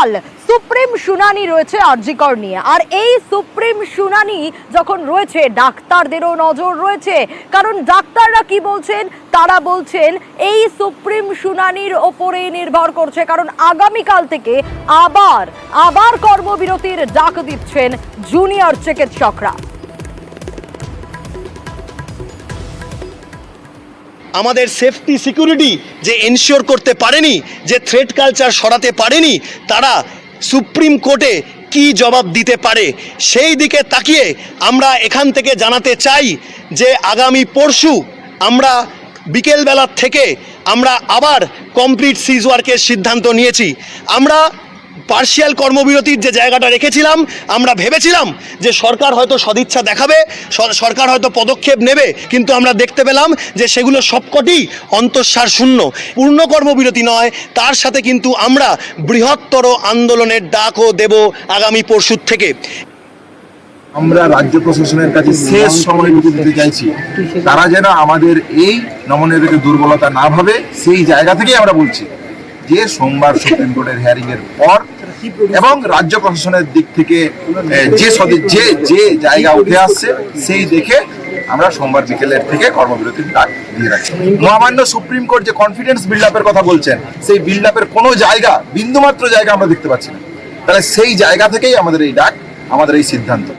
কাল সুপ্রিম শুনানি রয়েছে আরজি কর নিয়ে, আর এই সুপ্রিম শুনানি যখন রয়েছে ডাক্তারদেরও নজর রয়েছে, কারণ ডাক্তাররা কি বলছেন, তারা বলছেন এই সুপ্রিম শুনানির ওপরে নির্ভর করছে, কারণ আগামীকাল থেকে আবার কর্মবিরতির ডাক দিচ্ছেন জুনিয়র চিকিৎসকরা। আমাদের সেফটি সিকিউরিটি যে এনশিওর করতে পারেনি, যে থ্রেট কালচার সরাতে পারেনি, তারা সুপ্রিম কোর্টে কি জবাব দিতে পারে সেই দিকে তাকিয়ে আমরা এখান থেকে জানাতে চাই যে আগামী পরশু আমরা বিকেলবেলার থেকে আমরা আবার কমপ্লিট সিজ ওয়ার্কের সিদ্ধান্ত নিয়েছি। আমরা পার্শিয়াল কর্মবিরতির যে জায়গাটা রেখেছিলাম, আমরা ভেবেছিলাম যে সরকার হয়তো সদিচ্ছা দেখাবে, সরকার হয়তো পদক্ষেপ নেবে, কিন্তু আমরা দেখতে পেলাম যে সেগুলো সবকটি অন্তঃসার শূন্য। পূর্ণ কর্মবিরতি নয়, তার সাথে কিন্তু আমরা বৃহত্তর আন্দোলনের ডাকও দেব আগামী পরশু থেকে। আমরা রাজ্য প্রশাসনের কাছে শেষ সময়টুকু দিতে চাইছি, তারা যেন আমাদের এই নমনীয়তাকে দুর্বলতা না ভাবে। সেই জায়গা থেকেই আমরা বলছি যে সোমবার সুপ্রিম কোর্টের হিয়ারিং এর পর এবং রাজ্য প্রশাসনের দিক থেকে যে জায়গা উঠে আসছে সেই দেখে আমরা সোমবার বিকেলের থেকে কর্মবিরতির ডাক দিয়ে রাখছি। মহামান্য সুপ্রিম কোর্ট যে কনফিডেন্স বিল্ড আপের কথা বলছেন, সেই বিল্ড আপের কোনো জায়গা, বিন্দুমাত্র জায়গা আমরা দেখতে পাচ্ছি না। তাহলে সেই জায়গা থেকেই আমাদের এই ডাক, আমাদের এই সিদ্ধান্ত।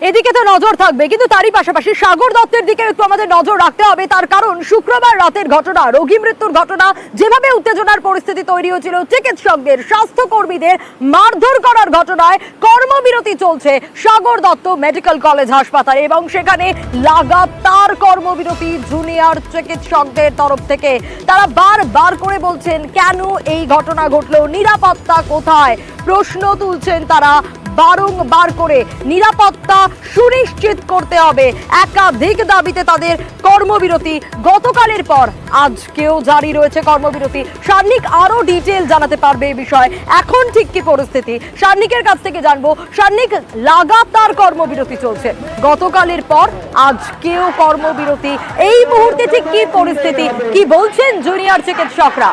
এদিকে তো নজর থাকবে, কিন্তু তারই পাশাপাশি সাগর দত্তের দিকে একটু আমাদের নজর রাখতে হবে। তার কারণ শুক্রবার রাতের ঘটনা, রোগী মৃত্যুর ঘটনা, যেভাবে উত্তেজনার পরিস্থিতি তৈরি হয়েছিল, চিকিৎসকদের, স্বাস্থ্যকর্মীদের মারধর করার ঘটনায় কর্মবিরতি চলছে সাগর দত্ত মেডিকেল কলেজ হাসপাতালে, এবং সেখানে লাগাতার কর্মবিরতি জুনিয়র চিকিৎসকদের তরফ থেকে। তারা বারবার করে বলছেন কেন এই ঘটনা ঘটলো, নিরাপত্তা কোথায়, প্রশ্ন তুলছেন তারা বারংবার করে। নিরাপত্তা সুনিশ্চিত করতে হবে, একাধিক দাবিতে তাদের কর্মবিরতি। গতকালের পর আজকেও জারি রয়েছে কর্মবিরতি। সার্নিক আরো ডিটেল জানাতে পারবে এই বিষয়ে, এখন ঠিক কি পরিস্থিতি সার্নিকের কাছ থেকে জানবো। সার্নিক, লাগাতার কর্মবিরতি চলছে, গতকালের পর আজকেও কর্মবিরতি, এই মুহূর্তে ঠিক কি পরিস্থিতি, কি বলছেন জুনিয়র চিকিৎসকরা?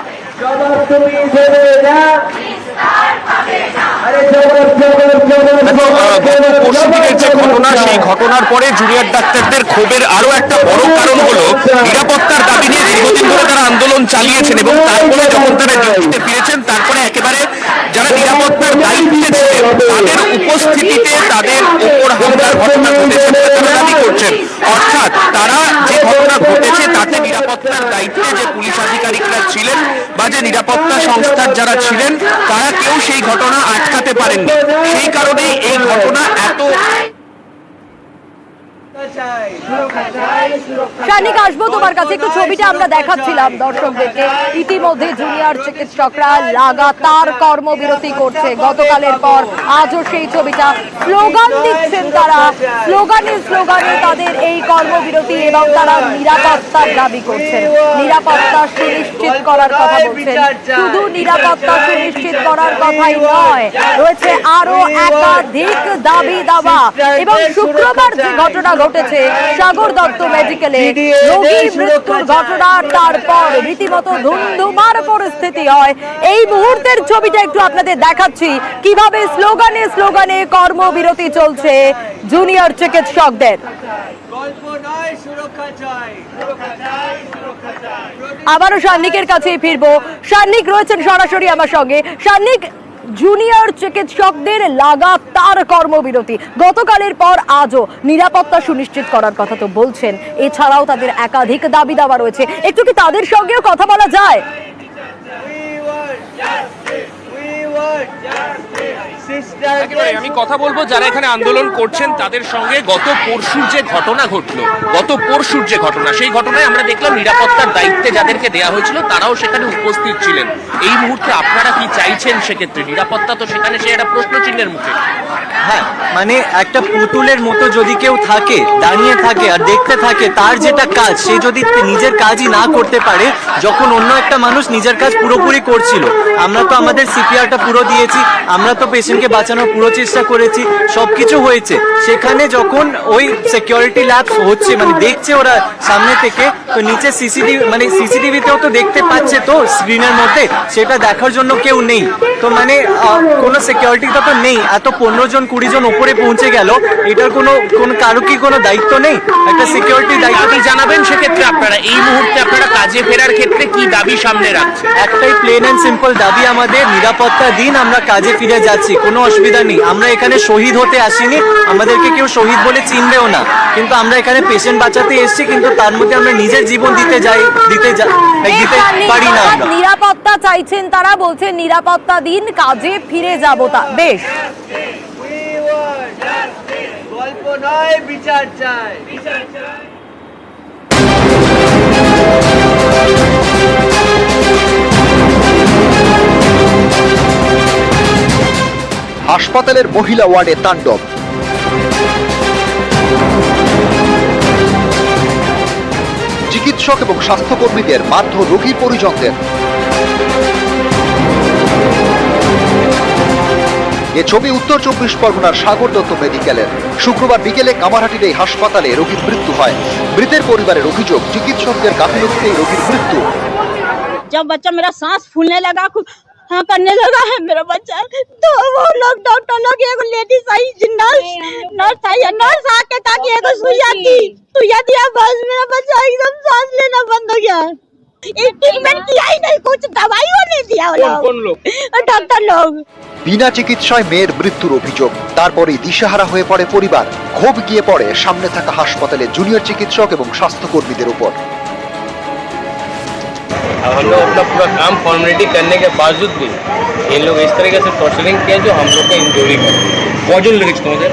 যে ঘটনা, সেই ঘটনার পরে জুনিয়র ডাক্তারদের ক্ষোভের আরো একটা বড় কারণ হলো নিরাপত্তার দাবি নিয়ে দীর্ঘদিন ধরে তারা আন্দোলন চালিয়েছেন, এবং তারপরে যখন তারা ডিউটিতে ফিরেছেন, তারপরে একেবারে যারা নিরাপত্তার দায়িত্বে ছিলেন তাদের উপস্থিতিতে তাদের উপর হামলার ঘটনা ঘটেছে বলে তারা দাবি করছেন। অর্থাৎ তারা যে ঘটনা ঘটেছে তাতে নিরাপত্তার দায়িত্বে যে পুলিশ আধিকারিকরা ছিলেন বা যে নিরাপত্তা সংস্থার যারা ছিলেন, তারা কেউ সেই ঘটনা আটকাতে পারেননি। সেই কারণেই এই ঘটনা এত। সার্নিক, আসবো তোমার কাছে, একটু ছবিটা আমরা দেখাচ্ছিলাম দর্শকদেরকে। ইতিমধ্যে জুনিয়র চিকিৎসকরা লাগাতার কর্মবিরতি করছে, গতকালের পর আজও সেই ছবিটা। স্লোগান দিচ্ছেন তারা, স্লোগানে তাদের এই কর্মবিরতি, এবং তারা নিরাপত্তার দাবি করছেন, নিরাপত্তা সুনিশ্চিত করার কথা বলছেন। শুধু নিরাপত্তা সুনিশ্চিত করার কথাই নয়, রয়েছে আরো একাধিক দাবি দাওয়া। এবং শুক্রবার যে ঘটনা ঘটেছে সাগর দত্ত মেডিকেলে, রোগী মৃত্যুর ঘটনার তারপর রীতিমতো ধুমধুমার পরিস্থিতি হয়। এই মুহূর্তের ছবিটা একটু আপনাদের দেখাচ্ছি, কিভাবে স্লোগানে কর্মবিরতি চলছে জুনিয়র চিকিৎসকদের। আবারও সার্নিকের কাছেই ফিরবো। সার্নিক রয়েছেন সরাসরি আমার সঙ্গে। সার্নিক, জুনিয়র চিকিৎসকদের লাগাতার কর্মবিরতি, গতকালের পর আজও নিরাপত্তা সুনিশ্চিত করার কথা তো বলছেন, এছাড়াও তাদের একাধিক দাবি দাওয়া রয়েছে, একটু কি তাদের সঙ্গেও কথা বলা যায়? আমি কথা বলবো যারা এখানে আন্দোলন করছেন তাদের সঙ্গে। গত পরশুর যে ঘটনা, সেই ঘটনায় আমরা দেখলাম নিরাপত্তার দায়িত্বে যাদেরকে দেওয়া হয়েছিল তারাও সেখানে উপস্থিত ছিলেন। এই মুহূর্তে আপনারা কি চাইছেন সেক্ষেত্রে? নিরাপত্তা তো সেখানে সে একটা প্রশ্ন চিহ্নের মুখে। হ্যাঁ, মানে একটা পুতুলের মতো যদি কেউ থাকে, দাঁড়িয়ে থাকে আর দেখতে থাকে, তার যেটা কাজ সে যদি নিজের কাজই না করতে পারে, যখন অন্য একটা মানুষ নিজের কাজ পুরোপুরি করছিল, আমরা তো আমাদের সিপিআরটা পুরো দিয়েছি, আমরা তো পেশেন্ট পেশেন্টকে বাঁচানোর পুরো চেষ্টা করেছি, সবকিছু হয়েছে। সেখানে যখন ওই সিকিউরিটি ল্যাপস হচ্ছে, মানে দেখছে ওরা সামনে থেকে, তো নিচে সিসিটিভিতেও তো দেখতে পাচ্ছে তো স্ক্রিনের মধ্যে, সেটা দেখার জন্য কেউ নেই। তো মানে কোনো সিকিউরিটিটা তো নেই, এত 15-20 জন উপরে পৌঁছে গেল, এটার কোনো কারো কি কোনো দায়িত্ব নেই? একটা সিকিউরিটি দায়িত্ব দাবি জানাবেন সেক্ষেত্রে আপনারা এই মুহূর্তে আপনারা কাজে ফেরার ক্ষেত্রে কি দাবি সামনে রাখছেন? একটাই প্লেন অ্যান্ড সিম্পল দাবি আমাদের, নিরাপত্তা দিন, আমরা কাজে ফিরে যাচ্ছি, কোনো অসুবিধা নেই। আমরা এখানে শহীদ হতে আসিনি, আমাদেরকে কেউ শহীদ বলে চিনবেও না, কিন্তু আমরা এখানে পেশেন্ট বাঁচাতে এসেছি, কিন্তু তার মধ্যে আমরা নিজের জীবন দিতে পারি না। আমরা নিরাপত্তা চাইছেন, তারা বলছেন নিরাপত্তা দিন, কাজে ফিরে যাব। তা বেশ, গল্প নয়, বিচার চাই। হাসপাতালের মহিলা ওয়ার্ডে তাণ্ডব। চিকিৎসক এবং স্বাস্থ্যকর্মীদের মারধর রোগীর পরিজনদের। এ ছবি উত্তর 24 পরগনার সাগর দত্ত মেডিকেলের। শুক্রবার বিকেলে কামারহাটির এই হাসপাতালে রোগীর মৃত্যু হয়। মৃতের পরিবারের অভিযোগ, চিকিৎসকদের গাফিলতিতেই রোগীর মৃত্যু। जब बच्चा मेरा सांस फूलने लगा, हाँ करने लगा है मेरा बच्चा, तो वो लोग डॉक्टर लोग एक लेडीज आई, नर्स आई, नर्स आके ताकि एक सुइया दिया, बस मेरा बच्चा एकदम सांस लेना बंद हो गया। एक ट्रीटमेंट किया ही नहीं, कुछ दवाइयों नहीं दिया वो लोग, डॉक्टर लोग। বিনা চিকিৎসায় মেয়ের মৃত্যুর অভিযোগ। তারপরেই দিশেহারা হয়ে পড়ে পরিবার। ক্ষোভ গিয়ে পড়ে সামনে থাকা হাসপাতালে জুনিয়র চিকিৎসক এবং স্বাস্থ্যকর্মীদের উপর। अब हम लोग अपना पूरा काम फॉर्मेलिटी करने के बावजूद भी इन लोग इस तरीके से टॉर्चरिंग किया जो हम लोग को इंजोरी कर। कौन लिरिक्स তোমাদের?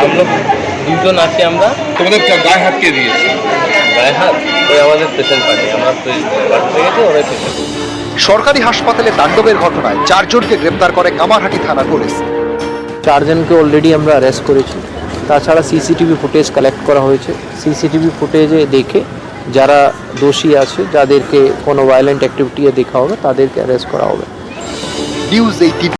हम लोग দুজন আছি আমরা। তোমাদের গায়ে হাত কে দিয়েছে? গায়ে হাত ওই আমাদের পেশেন্ট পার্টি, আমরা পার্টি থেকে ওরাই পেশেন্ট। সরকারি হাসপাতালে তাণ্ডবের ঘটনায় 4 জনকে গ্রেপ্তার করে কামারহাটি থানা পুলিশ। 4 জনকে অলরেডি আমরা অ্যারেস্ট করেছি। তাছাড়া সিসিটিভি ফুটেজ কালেক্ট করা হয়েছে। সিসিটিভি ফুটেজে দেখে যারা দোষী আছে, যাদেরকে কোনো ভায়োলেন্ট অ্যাক্টিভিটি দেখা হবে, তাদেরকে অ্যারেস্ট করা হবে। নিউজ 18।